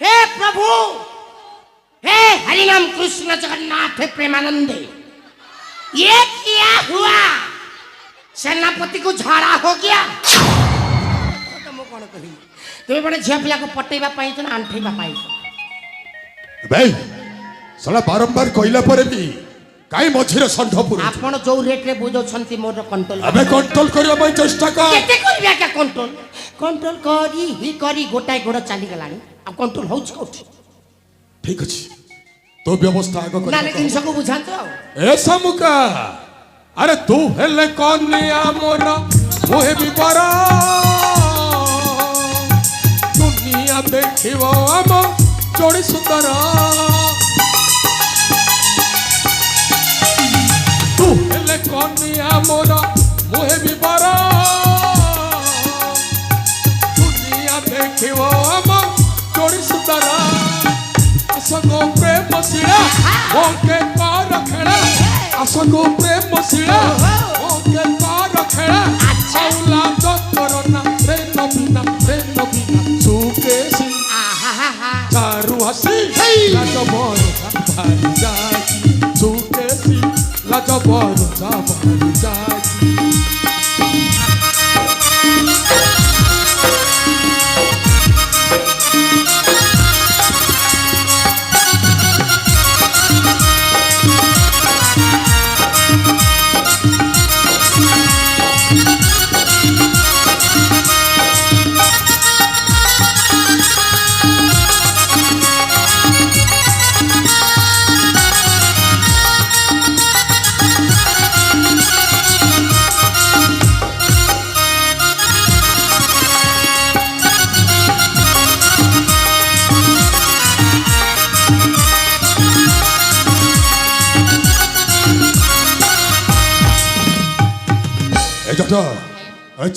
हे प्रभु, हे हरिनाम कृष्ण जगन्नाथ हे प्रेमानंदे, ये क्या हुआ? सेनापति को झाड़ा हो गया। तुम्हें बड़े झिया पिला को पटेवा पाई तो ना आंठेवा पाई भाई साला बारंबार कहला पर भी काई मझिरे षंढ पुर आपण जो रेट रे बुझौ छंती मोर कंट्रोल अबे कंट्रोल करिया पई चेष्टा कर केते करिया का कंट्रोल कंट्रोल करी गोटाई गोड़ चली गलानी अब कंट्रोल होछ कोठी ठीक अछि तो व्यवस्था आगो कर ना लेकिन सबको बुझातो ऐसा मुका अरे तू हेले कन्या मोर मोहे बिपारा दुनिया देखिबो हम जोड़ी सुंदर तू हेले कन्या मोर मोहे बिपारा दुनिया देखिबो हम जोड़ी सुंदर असगो प्रेम सिला ओके पार रखड़ा असगो प्रेम सिला ओके पार रखड़ा औला तो करना रे नबीना सुकेसी चारू हसी लाज बरसा भारी जाकी सुकेसी लाज बरसा भारी जाकी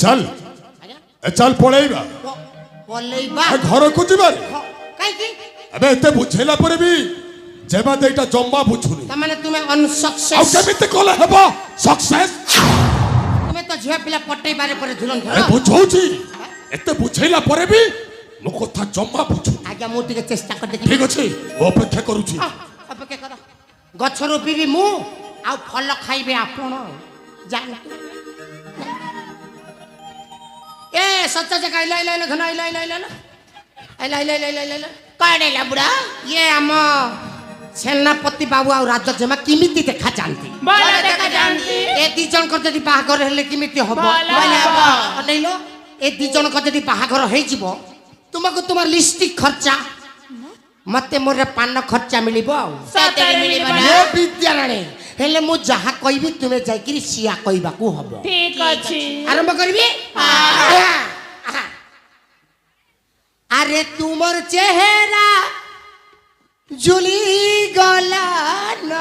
चल चल पळेबा पळेबा घर को जीवार काई की अबे एते बुझेला पर भी जेबा देटा जम्मा बुझुनी त माने तुमे अनसक्सेस आ केमिते कोला हेबा सक्सेस तुमे तो झिया पिला पट्टे बारे पर धुलन अरे बुझौची एते बुझेला पर भी मो कथा जम्मा बुझु आज्ञा मु टिके चेष्टा कर देखि ठीक अछि वो अपेक्षा करूची अपेक्षा कर गछ रोपिबी मु आ फल खाइबे आपण जानतु ए सच्चा जगह लै धन लै कडेला बुढ़ा ये आम सेनापति बाबू आ राजा जमा किमिति देखा जानती बोला देखा जानती ए दी जन को जदी बाहागर हेले किमिति हबो अनैलो ए दी जन को जदी बाहागर हेइ जिवो तुमको तुमार लिस्टिक खर्चा मते मोरे पान खर्चा मिलिबो आ सतेर मिलिबो ना ये विद्याराणी हेले मु जहा कहबी तुमे जाई कि सिया कहबा को हबो ठीक अछि आरंभ करबी अरे तुमर चेहरा जुली गला न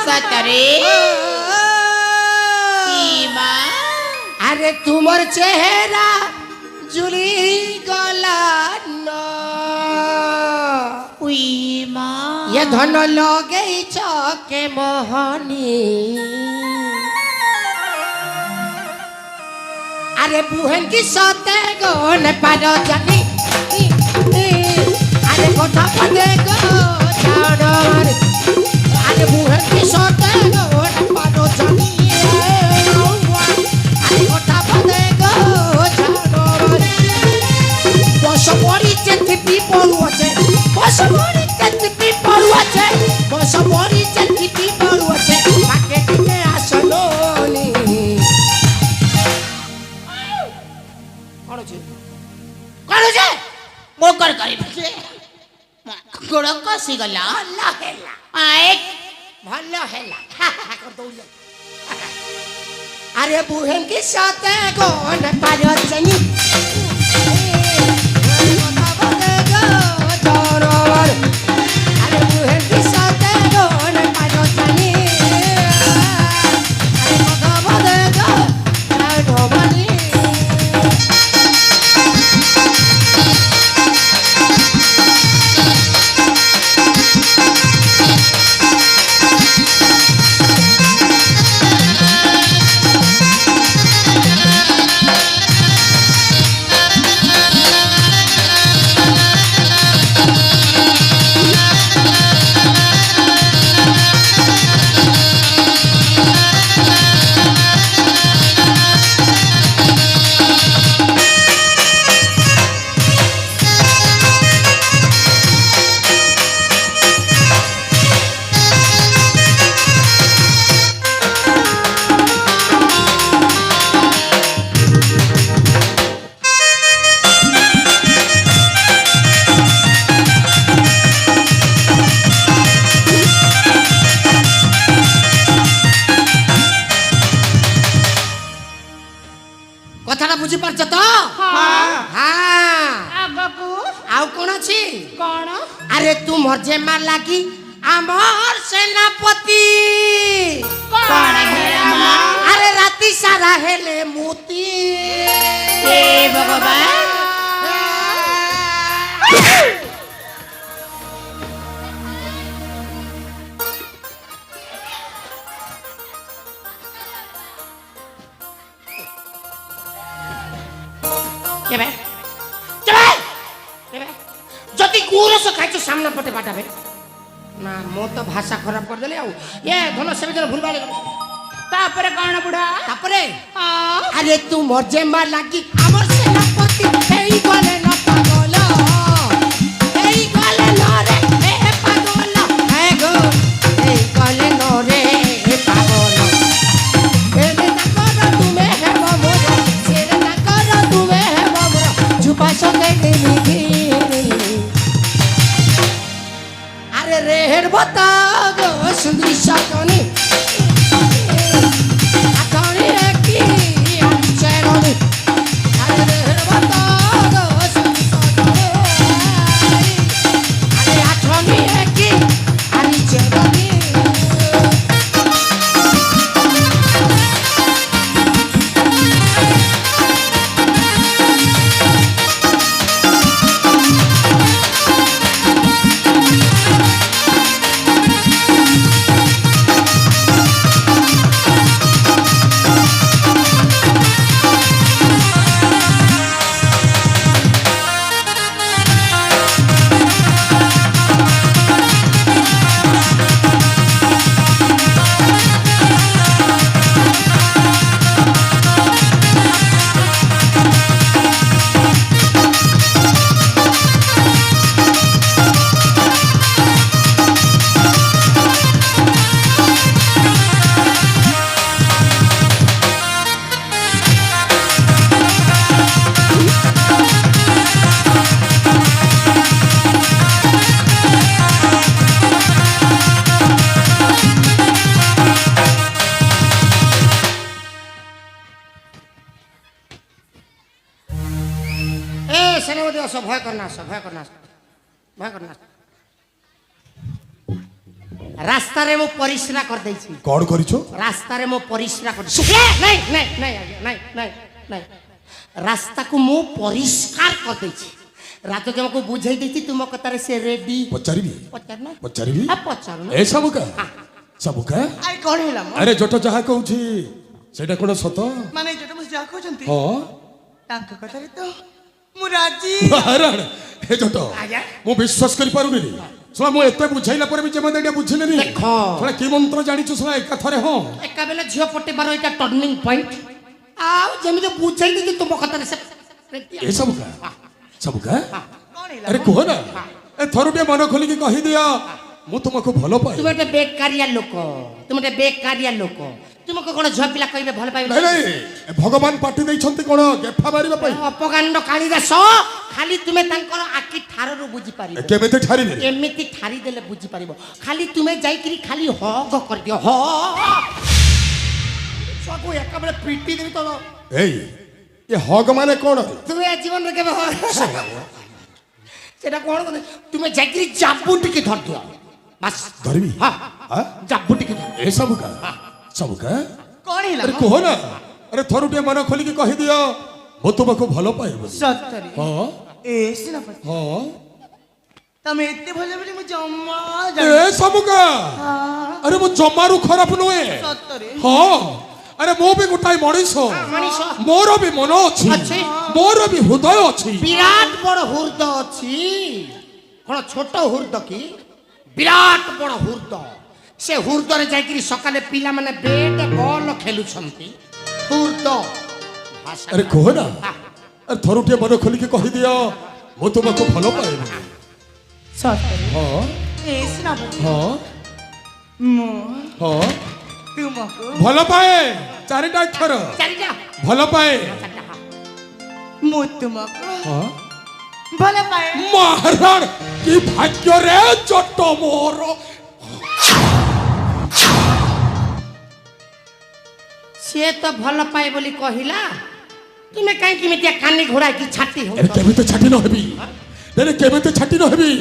सतरे सीमा अरे तुमर चेहरा जुली गला न उईमा ये धन लगे चके मोहनी अरे बुहन की सोते गोन पारो जानी अरे कोठा पदे गो चाडोर अरे बुहन की सोते गोन पारो जानी अरे कोठा पदे गो चाडोर बस बड़ी चेती पड़ुआछे बस बड़ी चेती पड़ुआछे बस बड़ी चेती पड़ुआछे बाके दिने आसलोनी कौन छे मोकर करी गोड़ कसी गला भल्ला हेला आए भल्ला हेला कर दउले अरे बुहेन की साथे गोन पारो चनी अरे बुहेन की साथे गोन पारो चनी अरे मगा बदे गो ढोबनी ଅଛି କଣ ଆରେ ତୁମର ଜେମା ଲାଗି আমার সেনাপতি କଣ ହେଲା ମା আরে রাতি সারা হেলে মুতি হে ভগবান কেবে কেবে কেবে যদি গুরস খাইছো সামনে পটে পাঠাবে না মো তো ভাষা খারাপ করে দেলি আউ এ ধন সেবে ভুল বাড়ি ତାପରେ କଣ ବୁଢା তারপরে ହଁ আরে তুমর জেমা লাগি আমার সেনাপতি এই গলে না পাগল এই গলে না রে এ পাগল হে গো এই গলে না রে এ পাগল এরে না করো তুমি হে মোর সেরে না করো তুমি হে মোর ঝুপা সঙ্গে নিধি আরে রে হের বতা গো সুন্দরী সাজনী ভয় করনা ভয় করনা ভয় করনা রাস্তারে মো পরিশ্রা করে দেইছি କଣ କରିଛ রাস্তারে মো পরিশ্রা করে নাই নাই নাই নাই নাই নাই রাস্তাକୁ ମୁଁ ପରିଷ୍କାର କରି ଦେଇଛି ରାଜକେ ଆମକୁ ବୁଝେଇ ଦେଇଛି ତୁମ କଥାରେ ସେ ରେଡି ପଚାରିବି ପଚାରୁନ ପଚାରିବି ପଚାରୁନ ଏ ସବୁକା ସବୁକା ଆରେ କଣ ହେଲା ମ ଆରେ ଜଟ ଯାହା କହୁଛି ସେଇଟା କଣ ସତ ମାନେ ଯୋଉଟା ମୁଁ ଯାହା କହୁଛନ୍ତି ହଁ ତାଙ୍କ କଥାରେ ତ ମୁଁ ରାଜି ହାରାଣ ଏ ଜଟ ଆଜ୍ଞା। ମୁଁ ବିଶ୍ୱାସ କରିପାରୁନି ଶୁଣ ମୁଁ ଏତେ ବୁଝାଇଲା ପରେ ବି ଯେମିତି ଏଇଟା ବୁଝିଲେନି ଦେଖ। ଶୁଣ କି ମନ୍ତ୍ର ଜାଣିଛୁ ଶୁଣ ଏକାଥରେ ହଁ ଏକା ବେଲେ ଝିଅ ପଟେଇବାର ଏଇଟା ଟର୍ଣ୍ଣିଂ ପଏଣ୍ଟ ଆଉ ଯେମିତି ବୁଝେଇ ଦେଇଛି ତୁମ କଥାରେ ସେ ଏ ସବୁକା ସବୁକା କଣ ହେଲା ଆରେ କୁହ ନା ଏ ଥରୁ ଟିକେ ମନ ଖୋଲିକି କହିଦିଅ ମୁଁ ତୁମକୁ ଭଲ ପାଏ ତୁମେ ଗୋଟେ ବେକାରିଆ ଲୋକ ତୁମେ ଗୋଟେ ବେକାରିଆ ଲୋକ ତୁମକୁ କଣ ଝିଅ ପିଲା କହିବେ ଭଲ ପାଇବେ ନାଇଁ ନାଇଁ ଏ ଭଗବାନ ପାଟି ଦେଇଛନ୍ତି କଣ ଗେଫା ମାରିବା ପାଇଁ ଅପକାଣ୍ଡ କାଳିଦାସ ଖାଲି ତୁମେ ତାଙ୍କର ଆଖି ଠାରରୁ ବୁଝିପାରିବ କେମିତି ଠାରିବେ ଏମିତି ଠାରି ଦେଲେ ବୁଝିପାରିବ ଖାଲି ତୁମେ ଯାଇକିରି ଖାଲି ହଗ କରିଦିଅ ହ ସବୁ ଏକାବେଳେ ପିଟି ଦେବି ତ ଏଇ ଏ ହଗ ମାନେ କଣ ତୁମେ ଏ ଜୀବନରେ କେବେ ସେଟା କଣ କର ତୁମେ ଯାଇକିରି ଜାବୁ ଟିକେ ଧରିଦିଅ ବାସ୍ ଧରିବି ହଁ ହଁ? ଜାବୁ ଟିକେ ଧର ଏ ସବୁକା ସବୁକା କଣ ହେଲା ଆରେ ମ? କୁହ ନା ଆରେ ଥରୁ ଟିକେ ମନ ଖୋଲିକି କହିଦିଅ ମୁଁ ତୁମକୁ ଭଲ ପାଏ ବୋଲି ସତରେ ହଁ ଏ ସେନାପତି ହଁ ତମେ ଏତେ ଭଲ ବୋଲି ମୁଁ ଜମା ଏ ଜାଣିନି ସବୁକା ଆରେ ମୁଁ ଜମାରୁ ଖରାପ ନୁହେଁ ସତରେ ହଁ ଆରେ ମୁଁ ବି ଗୋଟାଏ ମଣିଷ ମଣିଷ। ମୋର ବି ମନ ଅଛି ଅଛି। ମୋର ବି ହୃଦୟ ଅଛି ବିରାଟ ବଡ ହୁର୍ଦ ଅଛି କଣ ଛୋଟ ହୁର୍ଦ କି ବିରାଟ ବଡ ହୁର୍ଦ ସେ ହୁର୍ଦରେ ଯାଇକିରି ସକାଳେ ପିଲାମାନେ ବେଟ ବଲ ଖେଲୁଛନ୍ତି ହୁର୍ଦ ଭାଷା ଆରେ କୁହ ନା ହଁ। ଆରେ ଥରୁ ଟିକେ ମନ ଖୋଲିକି କହିଦିଅ ମୁଁ ତୁମକୁ ଭଲ ପାଏ ବୋଲି ସତରେ ହଁ ଏ ସେନାପତି ହଁ ମୁଁ ହଁ ତୁମକୁ ଭଲ ପାଏ ଚାରିଟା ଅକ୍ଷର ଚାଲିଯା ଭଲ ପାଏ ମୁଁ ତୁମକୁ ହଁ ଭଲ ପାଏ ମହାରାଣ କି ଭାଗ୍ୟରେ ଜଟ ମୋର ସିଏ ତ ଭଲ ପାଏ ବୋଲି କହିଲା ତୁମେ କାହିଁକି ଏମିତିଆ କାନି ଘୋଡ଼ାଇକି ଛାଟି ଆରେ ହଉଛ କେମିତି ଛାଟି ନ ହେବି ତେଣେ କେମିତି ଛାଟି ରହିବି?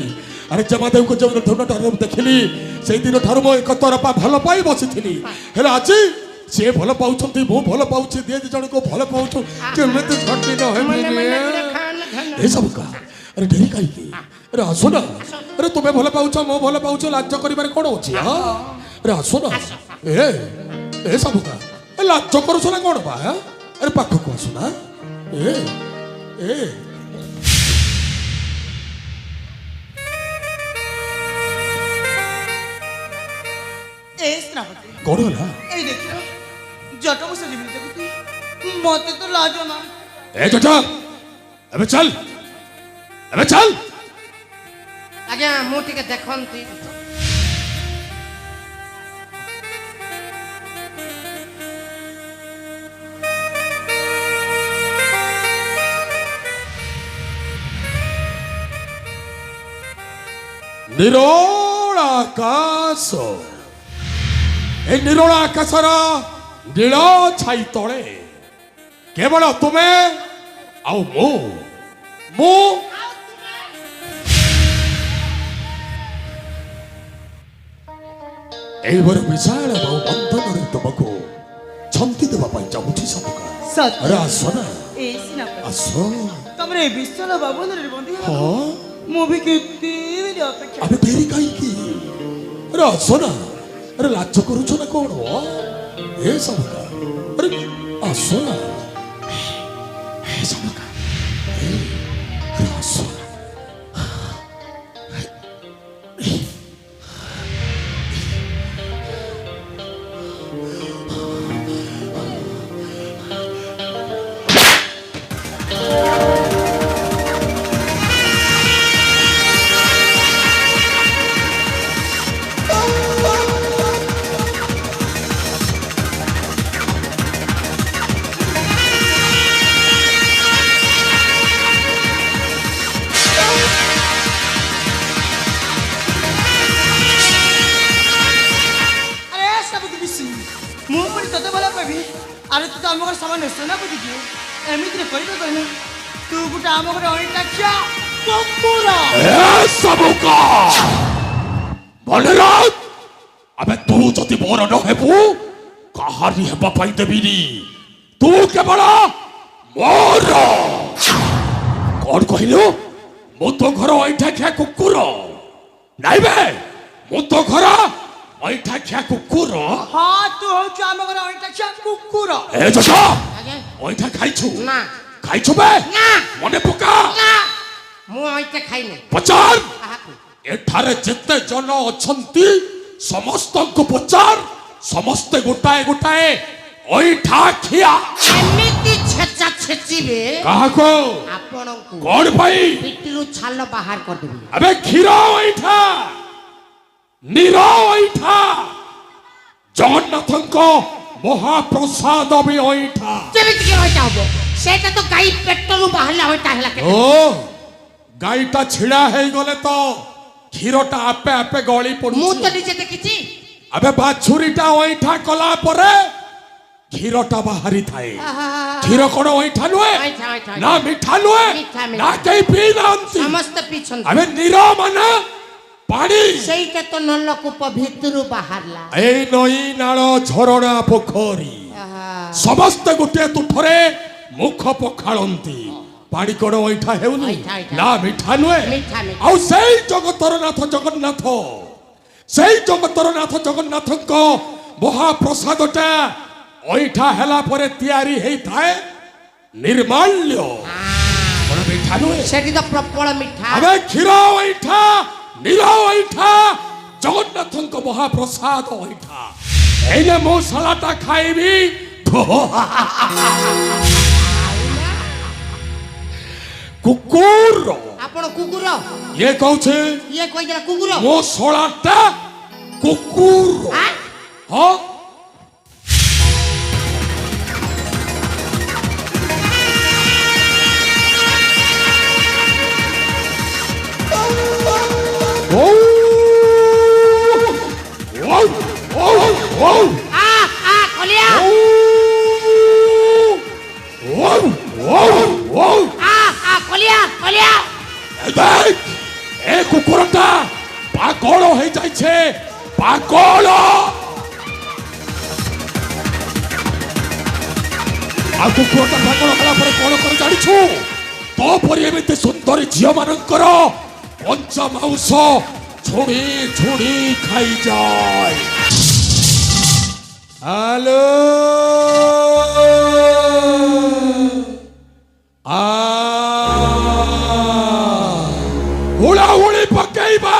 ଆରେ ଜମାଦେବଙ୍କୁ ଯେଉଁ ଦିନଠାରୁ ଦେଖିଲି ସେଇ ଦିନଠାରୁ ମୁଁ ଏକ ତରଫା ଭଲ ପାଇ ବସିଥିଲି। ହେଲେ ଆଜି ସିଏ ଭଲ ପାଉଛନ୍ତି, ମୁଁ ଭଲ ପାଉଛି, ଦି ଜଣଙ୍କୁ ଭଲ ପାଉଛୁ, କେମିତି ଛାଟି ରହିବି? ଏସବୁ କା ଆରେ ଡେରି କାହିଁକି? ଆରେ ଆସୁ ନା। ଆରେ ତୁମେ ଭଲ ପାଉଛ, ମୁଁ ଭଲ ପାଉଛ, ଲାଜ କରିବାରେ କ'ଣ ଅଛି? ହଁ ଆରେ ଆସୁ ନା। ଏ ସବୁ କା ଲାଜ କରୁଛ ନା କ'ଣ ବା? ଆରେ ପାଖକୁ ଆସୁ ନା। ଏ ସେନାପତି କ'ଣ ହେଲା? ଏଇ ଦେଖିଲ ଜଟକୁ ସେ ଯେମିତି ଦେଖୁଛି ମତେ ତ ଲାଜ ନା। ଏ ଜଟ ଏବେ ଚାଲ, ଏବେ ଚାଲ। ଆଜ୍ଞା ମୁଁ ଟିକେ ଦେଖନ୍ତି। ନିରୋଳ ଆକାଶ, ଏ ନିରୋଳ ଆକାଶର ନୀଳ ଛାଇ ତଳେ କେବଳ ତୁମେ ଆଉ ମୁଁ ଏଇଭଳି ବିଶାଳ ବହୁ ବନ୍ଧନରେ ତୁମକୁ ଛନ୍ଦି ଦେବା ପାଇଁ ଚାହୁଁଛି ସବୁକା। ଆରେ ଆସ ନା, ଏଇ ସେନାପତି ଆସ। ତମର ଏ ବିଶାଳ ବାବନରେ ବନ୍ଦୀ ହେବାକୁ ହଁ ମୁଁ ବି କେତେ ଦିନ ଅପେକ୍ଷା। ଆବେ ଡେରି କାହିଁକି? ଆରେ ଆସ ନା। ଆରେ ଲାଜ କରୁଛ ନା କ'ଣ? ଏ ସବୁକା ଆରେ ଆସ ନା। ଏ ସବୁକା ଆରେ ଆସ ନା। ମୁଁ ପୁଣି ତତେ ଭଲ ପାଇବି? ଆରେ ତୁ ତ ଆମ ଘରେ ସାମାନ୍ୟ ସେନାପତି କିଏ? ଏମିତିରେ କହିବେ କହିଲେ ତୁ ଗୋଟେ ଆମ ଘରେ ଅଇଁଠା ଖିଆ କୁକୁର। ସବୁକା ବଳରାଜ, ଆବେ ତୁ ଯଦି ମୋର ନ ହେବୁ କାହାରି ହେବା ପାଇଁ ଦେବିନି। ତୁ କେବଳ ମୋର। କ'ଣ କହିଲୁ? ମୁଁ ତୋ ଘର ଅଇଁଠା ଖିଆ କୁକୁର? ନାଇଁ ବେ, ମୁଁ ତୋ ଘର ଅଇଁଠା ଖିଆ କୁକୁର? ହଁ ତୁ ହଉଛୁ ଆମ ଘରେ ଅଇଁଠା ଖିଆ କୁକୁର। ଏ ଯଶ, ଆଜ୍ଞା ଅଇଁଠା ଖାଇଛୁ? ନା ଖାଇଛୁ ବେ? ନା ମନେ ପକା। ନା ମୁଁ ଅଇଁଠା ଖାଇନି। ପଚାର, କାହାକୁ? ଏଠାରେ ଯେତେ ଜନ ଅଛନ୍ତି ସମସ୍ତଙ୍କୁ ପଚାର, ସମସ୍ତେ ଗୋଟାଏ ଗୋଟାଏ ଅଇଁଠା ଖିଆ। ଏମିତି ଛେଚା ଛେଚିବେ କାହାକୁ? ଆପଣଙ୍କୁ କ'ଣ ପାଇଁ? ପିଠିରୁ ଛାଲ ବାହାର କରିଦେବି। ଆବେ କ୍ଷୀର ଅଇଁଠା, ନିର ଅଇଁଠା, ଜଗନ୍ନାଥଙ୍କ ମହାପ୍ରସାଦ ବି ଅଇଁଠା। କେମିତି କି ଅଇଁଠା ହବ? ସେଇଟା ତ ଗାଈ ପେଟରୁ ବାହାରିଲା ଅଇଁଠା ହେଲା। ଓ ଗାଈଟା ଛିଡ଼ା ହେଇଗଲେ ତ କ୍ଷୀରଟା ଆପେ ଆପେ ଗଳି ମୁଁ ପଡୁଛି। ତ ନିଜେ ଦେଖିଛି। ଆବେ ବାଛୁରୀଟା ଅଇଁଠା କଲା ପରେ କ୍ଷୀରଟା ବାହାରି ଥାଏ। କ୍ଷୀର କ'ଣ ଅଇଁଠା ନୁହେଁ? ଅଇଁଠା, ଅଇଁଠା, ନା ମିଠା ନୁହେଁ? ମିଠା, ନା କେହି ପିଇ ନାହାନ୍ତି? ସମସ୍ତେ ପିଛନ୍ତି। ଆବେ ନିର ମାନେ ପାଣି। ସେଇଟା ତ ନଲକୂପ ଭିତରୁ ବାହାରିଲା। ଏଇ ନଈ ନାଳ ଝରଣା ପୋଖରୀ ସମସ୍ତେ ଗୋଟିଏ ତୁଠରେ ମୁଖ ପଖାଳନ୍ତି। ପାଣି କ'ଣ ଅଇଁଠା ହେଉନି? ଅଇଁଠା, ଅଇଁଠା। ନା ମିଠା ନୁହେଁ? ମିଠା, ମିଠା। ଆଉ ସେଇ ଜଗତର ନାଥ ଜଗନ୍ନାଥ, ସେଇ ଜଗତର ନାଥ ଜଗନ୍ନାଥଙ୍କ ମହାପ୍ରସାଦଟା ଅଇଁଠା ହେଲା ପରେ ତିଆରି ହେଇଥାଏ ନିର୍ମାଲ୍ୟ। କ'ଣ ମିଠା ନୁହେଁ? ସେଠି ତ ପ୍ରବଳ ମିଠା। ଆବେ କ୍ଷୀର ଅଇଁଠା, ନିର ଅଇଁଠା, ଜଗନ୍ନାଥଙ୍କ ମହାପ୍ରସାଦ ଅଇଁଠା। ଏଇନେ ମୁଁ ସଲାଟା ଖାଇବି। କୁକୁର। ଆପଣ କୁକୁର? ଇଏ କହୁଛି ଇଏ କହିଦେଲା କୁକୁର। ମୋ ସଳାଟା କୁକୁର। ହଁ କଲିଆ କଲିଆ କଲିଆ দেখ এ কুকুরটা পাগল হয়ে যাইছে পাগল আর কুকুরটা ପାଗଳ ହେଲା ପରେ କଣ କରି ଜାଣିଛୁ ତୋ ପରି ଏମିତି ସୁନ୍ଦରୀ ଝିଅ ମାନଙ୍କର ପଞ୍ଚ ମାଉସ ଛୁଣି ଛୁଣି ଖାଇଯାଏ ହ୍ୟାଲୋ ହୁଳା ହୁଳି ପକେଇବା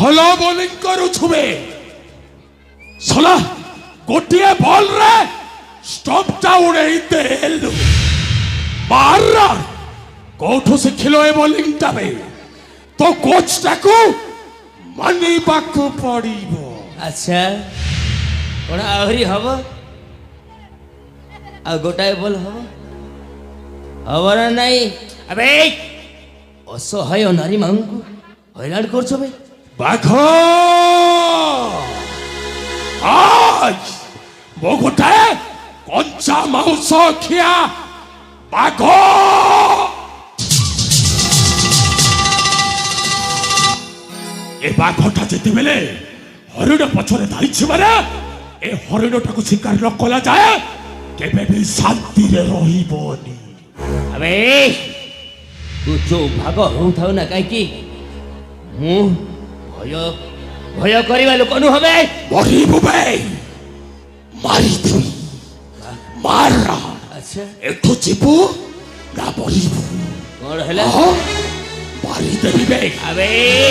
ଭଲ ବୋଲିଂ କରୁଛୁବେ ସଲା ଗୋଟିଏ ବଲରେ ଷ୍ଟମ୍ପଟା ଉଡେଇ ଦେଲୁ ମାର କୋଉଠୁ ଶିଖିଲ ଏ ବୋଲିଂଟା ବେ তো କୋଚ୍ଟାକୁ ମାନିବାକୁ ପଡ଼ିବ। ଆଚ୍ଛା କ'ଣ ଆହୁରି ହବ? ଆଉ ଗୋଟାଏ ବଲ୍ ହବ ହବ ନା ନାଇଁ? ଆବେ ଅସହାୟ ନାରୀ ମାନଙ୍କୁ ହଇରାଣ କରୁଛ ବେ। ବାଘ ଆଜ ମୁଁ ଗୋଟାଏ କଞ୍ଚା ମାଉଁସ ଖିଆ ବାଘ। ଏ ବାଘଟା ଯେତେବେଳେ ହରିଣ ପଛରେ ଧାଇଛି ମାନେ ଏ ହରିଣଟାକୁ ଶିକାର ନ କଲା ଯାଏ କେବେ ବି ଶାନ୍ତିରେ ରହିବନି। ଆବେ ତୁ ଯୋଉ ଭାଗ ହଉଥାଉ ନା କାହିଁକି ମୁଁ ଭୟ ଭୟ କରିବା ଲୋକ ନୁହଁ। ମରିବୁ ବେ ମାରିଦେବି ମାରା। ଆଚ୍ଛା ଏଠୁ ଯିବୁ ନା ମରିବୁ? କ'ଣ ହେଲା? ମାରିଦେବି ବେ ଆବେ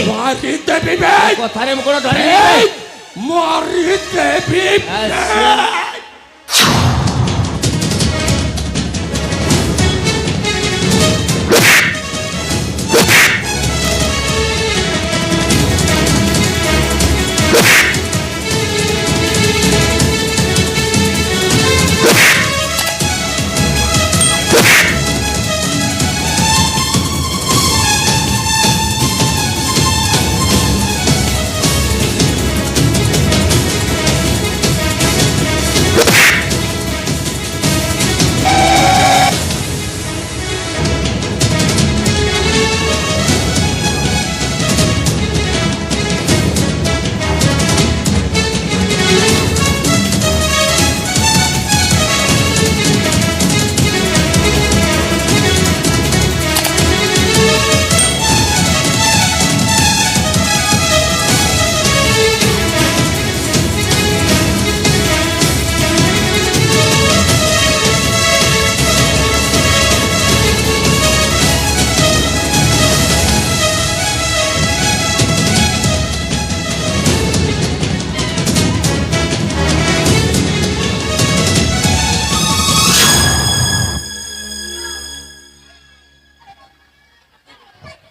ମାରିଦେବି ବେ କଥାରେ ମୁଁ କ'ଣ ଡରିବି? ମାରିଦେବି। ଆଚ୍ଛା